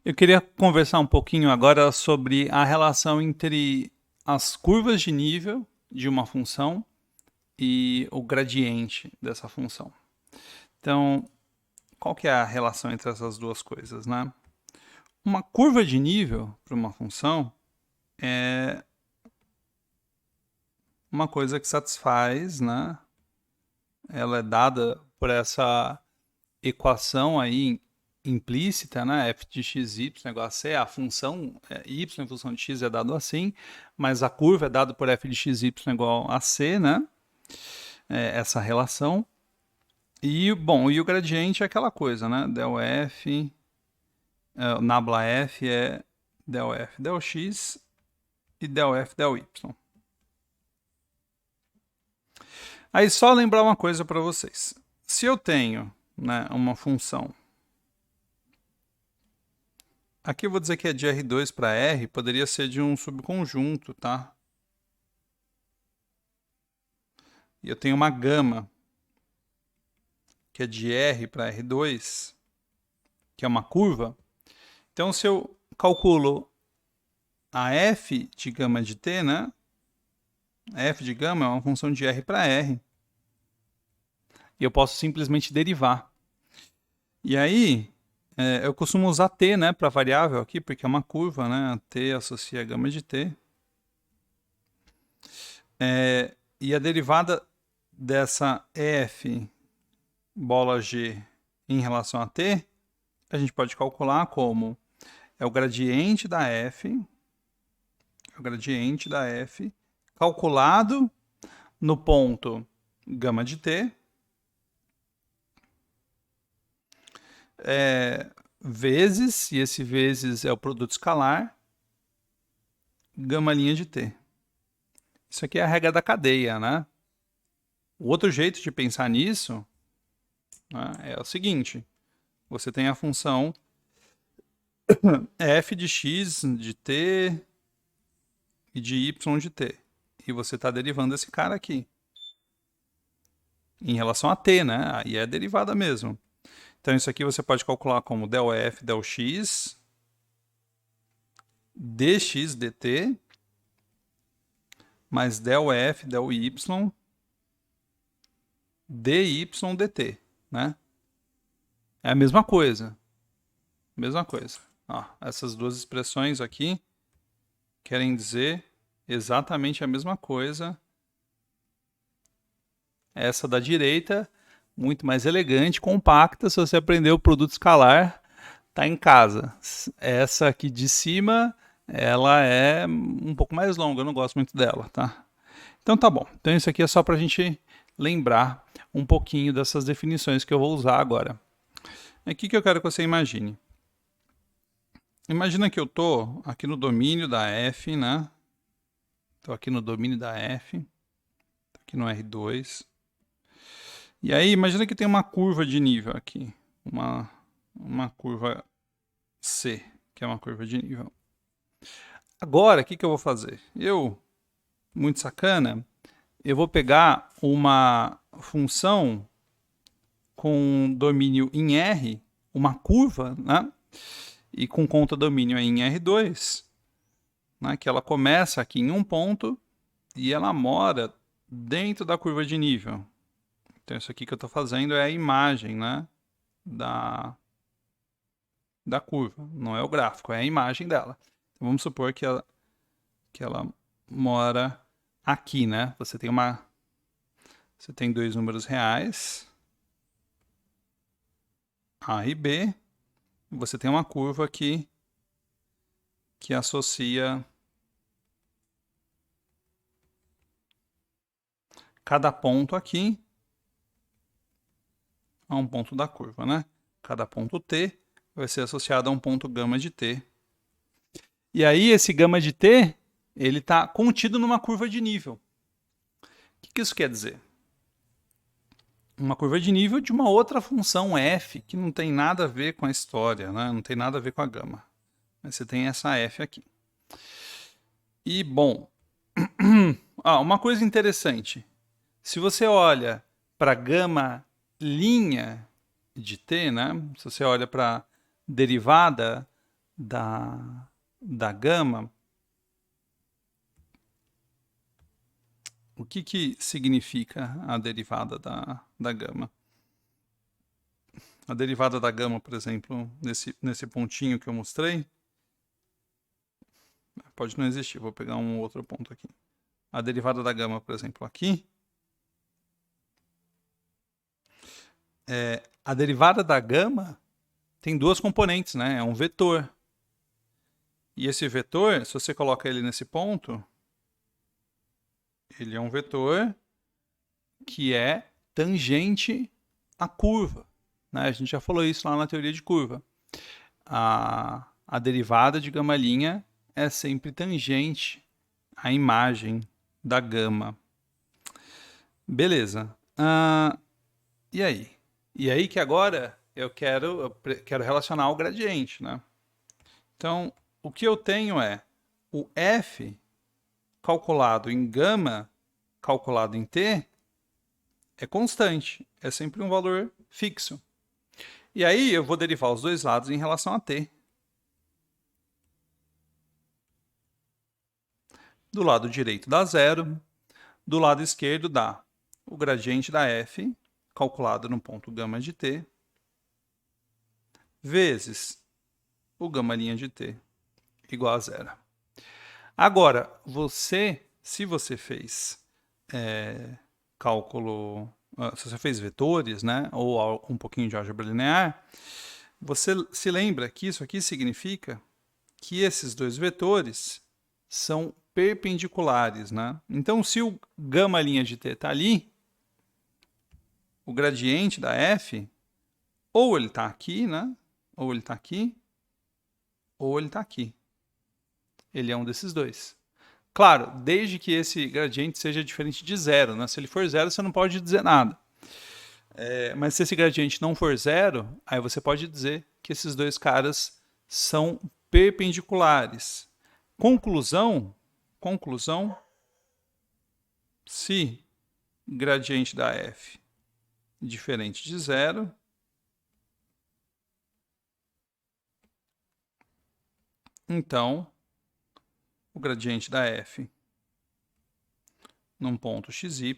Eu queria conversar um pouquinho agora sobre a relação entre as curvas de nível de uma função e o gradiente dessa função. Então, qual que é a relação entre essas duas coisas, né? Uma curva de nível para uma função é uma coisa que satisfaz, né? Ela é dada por essa equação aí implícita, né? F de x, y igual a c, a função y em função de x é dado assim, mas a curva é dada por f de x, y igual a c, né? Essa relação. E, bom, e o gradiente é aquela coisa, né? Del f, nabla f é del f del x e del f del y. Aí só lembrar uma coisa para vocês. Se eu tenho, né, uma função, aqui eu vou dizer que é de R2 para R, poderia ser de um subconjunto, tá? E eu tenho uma gama, que é de R para R2, que é uma curva. Então, se eu calculo a f de gama de t, né? F de gama é uma função de R para R. E eu posso simplesmente derivar. E aí, eu costumo usar t, né, para variável aqui, porque é uma curva, né? T associa a gama de t. E a derivada dessa f bola g em relação a t, a gente pode calcular como é o gradiente da f, calculado no ponto gama de t, vezes, e esse vezes é o produto escalar, gama linha de t. Isso aqui é a regra da cadeia, né? O outro jeito de pensar nisso, né, é o seguinte: você tem a função f de x de t e de y de t. E você está derivando esse cara aqui. Em relação a t, né? Aí é a derivada mesmo. Então, isso aqui você pode calcular como del f del x dx dt mais del f del y dy dt, né? É a mesma coisa. Mesma coisa. Ó, essas duas expressões aqui querem dizer exatamente a mesma coisa. Essa da direita, muito mais elegante, compacta. Se você aprender o produto escalar, tá em casa. Essa aqui de cima, ela é um pouco mais longa, eu não gosto muito dela, tá? Então tá bom. Então isso aqui é só para a gente lembrar um pouquinho dessas definições que eu vou usar agora. O que eu quero que você imagine? Imagina que eu estou aqui no domínio da f, né? Estou aqui no domínio da f, aqui no R2. E aí, imagina que tem uma curva de nível aqui, uma curva C, que é uma curva de nível. Agora, o que eu vou fazer? Muito sacana, eu vou pegar uma função com domínio em R, uma curva, né? E com conta domínio em R2, né? Que ela começa aqui em um ponto e ela mora dentro da curva de nível. Então, isso aqui que eu estou fazendo é a imagem, né, da curva. Não é o gráfico, é a imagem dela. Então, vamos supor que ela mora aqui, né? Você tem dois números reais, A e B. E você tem uma curva aqui que associa cada ponto aqui a um ponto da curva, né? Cada ponto t vai ser associado a um ponto gama de t. E aí, esse gama de t, ele está contido numa curva de nível. O que isso quer dizer? Uma curva de nível de uma outra função f, que não tem nada a ver com a história, né? Não tem nada a ver com a gama. Mas você tem essa f aqui. E, bom, uma coisa interessante. Se você olha para a gama linha de t, né? Se você olha para a derivada da gama, o que significa a derivada da gama? A derivada da gama, por exemplo, nesse pontinho que eu mostrei, pode não existir, vou pegar um outro ponto aqui. A derivada da gama, por exemplo, aqui, a derivada da gama tem duas componentes, né? É um vetor. E esse vetor, se você coloca ele nesse ponto, ele é um vetor que é tangente à curva, né? A gente já falou isso lá na teoria de curva. A derivada de gama' é sempre tangente à imagem da gama. Beleza. E aí? E aí que agora eu quero relacionar o gradiente, né? Então, o que eu tenho é o f calculado em gama calculado em t é constante, é sempre um valor fixo. E aí eu vou derivar os dois lados em relação a t. Do lado direito dá zero, do lado esquerdo dá o gradiente da f, calculado no ponto gama de t, vezes o gama' de t, igual a zero. Agora, se você fez cálculo, se você fez vetores, né, ou um pouquinho de álgebra linear, você se lembra que isso aqui significa que esses dois vetores são perpendiculares, né? Então, se o gama' de t está ali, o gradiente da f, ou ele está aqui, né? Ou ele está aqui, ou ele está aqui. Ele é um desses dois. Claro, desde que esse gradiente seja diferente de zero, né? Se ele for zero, você não pode dizer nada. Mas se esse gradiente não for zero, aí você pode dizer que esses dois caras são perpendiculares. Conclusão, se gradiente da f diferente de zero, então o gradiente da f num ponto xy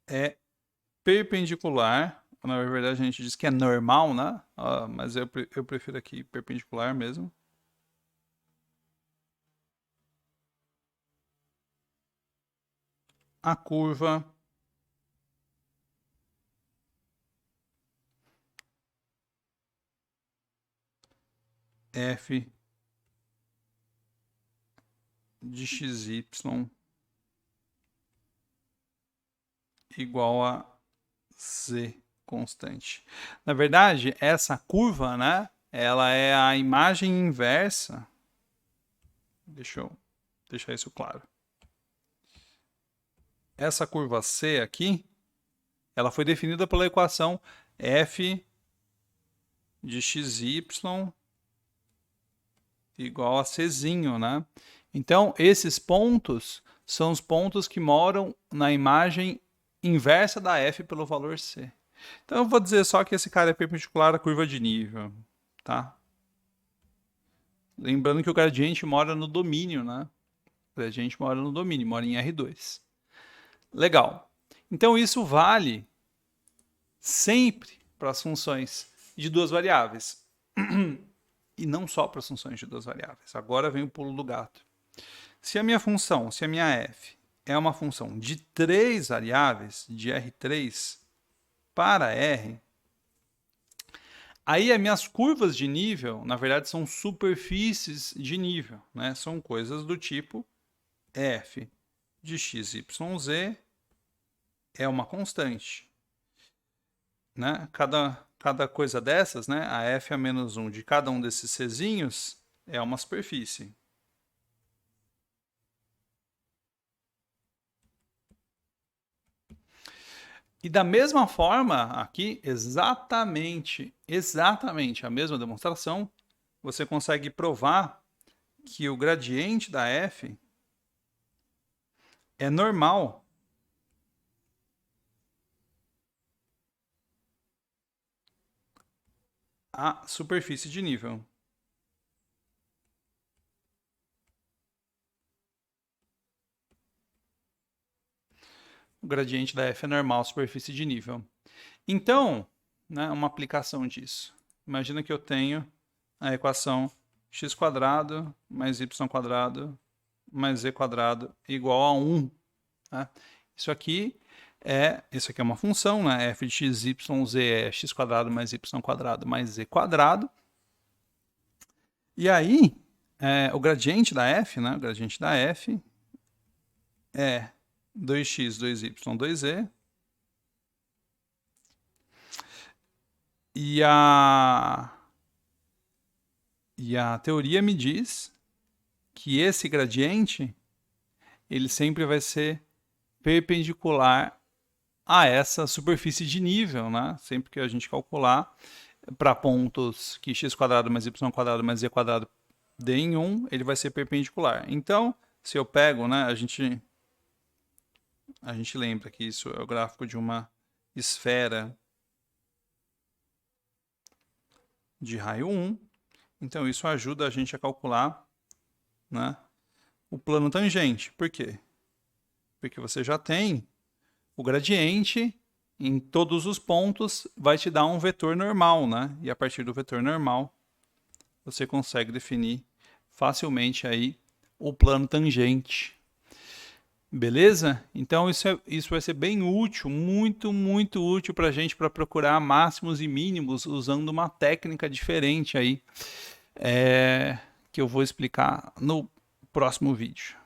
é perpendicular. Na verdade, a gente diz que é normal, né? Mas eu prefiro aqui perpendicular mesmo. A curva f de xy igual a z constante. Na verdade, essa curva, né, ela é a imagem inversa. Deixa eu deixar isso claro. Essa curva C aqui, ela foi definida pela equação f de xy igual a Czinho, né? Então, esses pontos são os pontos que moram na imagem inversa da f pelo valor c. Então, eu vou dizer só que esse cara é perpendicular à curva de nível, tá? Lembrando que o gradiente mora no domínio, né? O gradiente mora no domínio, mora em R2. Legal. Então, isso vale sempre para as funções de duas variáveis. E não só para as funções de duas variáveis. Agora vem o pulo do gato. Se a minha função, se a minha f é uma função de três variáveis, de R3 para R, aí as minhas curvas de nível, na verdade, são superfícies de nível, né? São coisas do tipo f de x, y, z é uma constante, né? Cada coisa dessas, né? A f a menos 1 de cada um desses czinhos é uma superfície. E da mesma forma, aqui, exatamente a mesma demonstração, você consegue provar que o gradiente da f é normal a superfície de nível. O gradiente da f é normal, superfície de nível. Então, né, uma aplicação disso. Imagina que eu tenho a equação x² mais y² mais z² igual a 1. Né? Isso aqui é uma função, né? F de x, y, z é x² mais y² mais z². E aí, o gradiente da f, né? O gradiente da f é 2x, 2y, 2z. E a teoria me diz que esse gradiente ele sempre vai ser perpendicular a essa superfície de nível, né? Sempre que a gente calcular para pontos que x² mais y² mais z² dê em 1, ele vai ser perpendicular. Então, se eu pego, né, a gente lembra que isso é o gráfico de uma esfera de raio 1. Então, isso ajuda a gente a calcular, né, o plano tangente. Por quê? Porque você já tem o gradiente em todos os pontos, vai te dar um vetor normal, né? E a partir do vetor normal, você consegue definir facilmente aí o plano tangente. Beleza? Então isso vai ser bem útil, muito, muito útil para a gente para procurar máximos e mínimos usando uma técnica diferente aí, que eu vou explicar no próximo vídeo.